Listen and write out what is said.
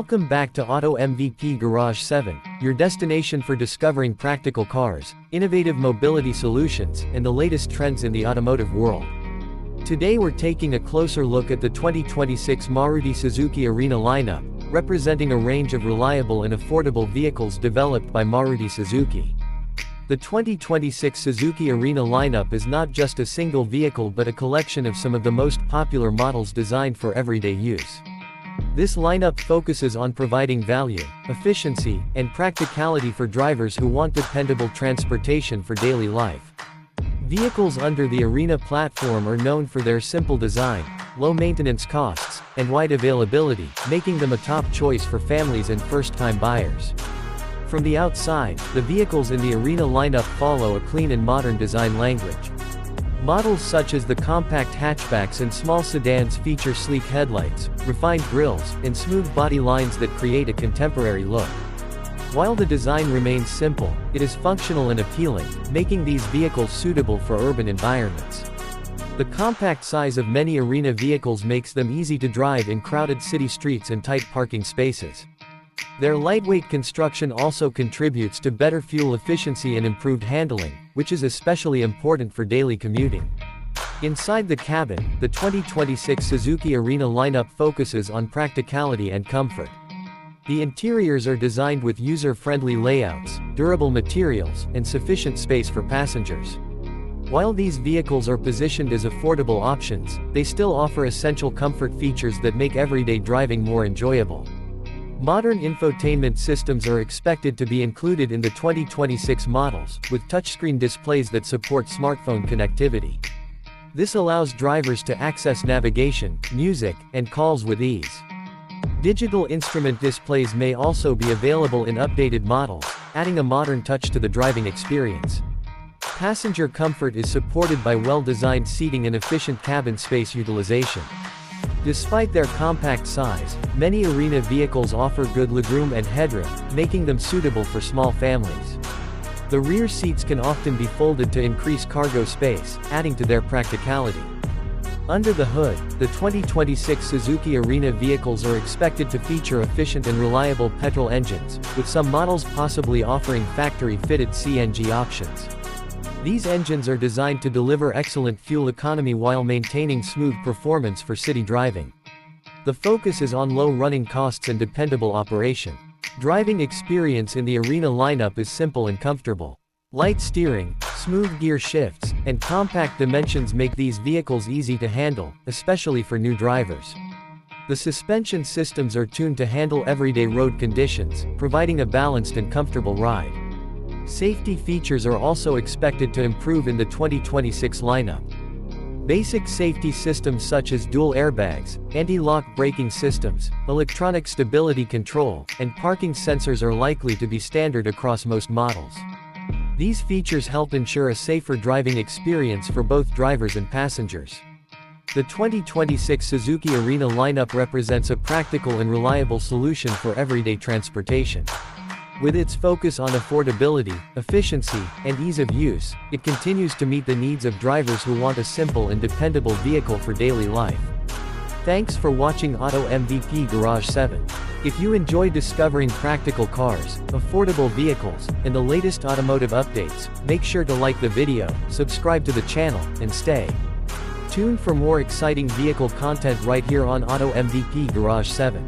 Welcome back to Auto MVP Garage 7, your destination for discovering practical cars, innovative mobility solutions, and the latest trends in the automotive world. Today we're taking a closer look at the 2026 Maruti Suzuki Arena lineup, representing a range of reliable and affordable vehicles developed by Maruti Suzuki. The 2026 Suzuki Arena lineup is not just a single vehicle but a collection of some of the most popular models designed for everyday use. This lineup focuses on providing value, efficiency, and practicality for drivers who want dependable transportation for daily life. Vehicles under the Arena platform are known for their simple design, low maintenance costs, and wide availability, making them a top choice for families and first-time buyers. From the outside, the vehicles in the Arena lineup follow a clean and modern design language. Models such as the compact hatchbacks and small sedans feature sleek headlights, refined grilles, and smooth body lines that create a contemporary look. While the design remains simple, it is functional and appealing, making these vehicles suitable for urban environments. The compact size of many Arena vehicles makes them easy to drive in crowded city streets and tight parking spaces. Their lightweight construction also contributes to better fuel efficiency and improved handling, which is especially important for daily commuting. Inside the cabin, the 2026 Suzuki Arena lineup focuses on practicality and comfort. The interiors are designed with user-friendly layouts, durable materials, and sufficient space for passengers. While these vehicles are positioned as affordable options, they still offer essential comfort features that make everyday driving more enjoyable. Modern infotainment systems are expected to be included in the 2026 models, with touchscreen displays that support smartphone connectivity. This allows drivers to access navigation, music, and calls with ease. Digital instrument displays may also be available in updated models, adding a modern touch to the driving experience. Passenger comfort is supported by well-designed seating and efficient cabin space utilization. Despite their compact size, many Arena vehicles offer good legroom and headroom, making them suitable for small families. The rear seats can often be folded to increase cargo space, adding to their practicality. Under the hood, the 2026 Suzuki Arena vehicles are expected to feature efficient and reliable petrol engines, with some models possibly offering factory-fitted CNG options. These engines are designed to deliver excellent fuel economy while maintaining smooth performance for city driving. The focus is on low running costs and dependable operation. Driving experience in the Arena lineup is simple and comfortable. Light steering, smooth gear shifts, and compact dimensions make these vehicles easy to handle, especially for new drivers. The suspension systems are tuned to handle everyday road conditions, providing a balanced and comfortable ride. Safety features are also expected to improve in the 2026 lineup. Basic safety systems such as dual airbags, anti-lock braking systems, electronic stability control, and parking sensors are likely to be standard across most models. These features help ensure a safer driving experience for both drivers and passengers. The 2026 Suzuki Arena lineup represents a practical and reliable solution for everyday transportation. With its focus on affordability, efficiency, and ease of use, it continues to meet the needs of drivers who want a simple and dependable vehicle for daily life. Thanks for watching Auto MVP Garage 7. If you enjoy discovering practical cars, affordable vehicles, and the latest automotive updates, make sure to like the video, subscribe to the channel, and stay tuned for more exciting vehicle content right here on Auto MVP Garage 7.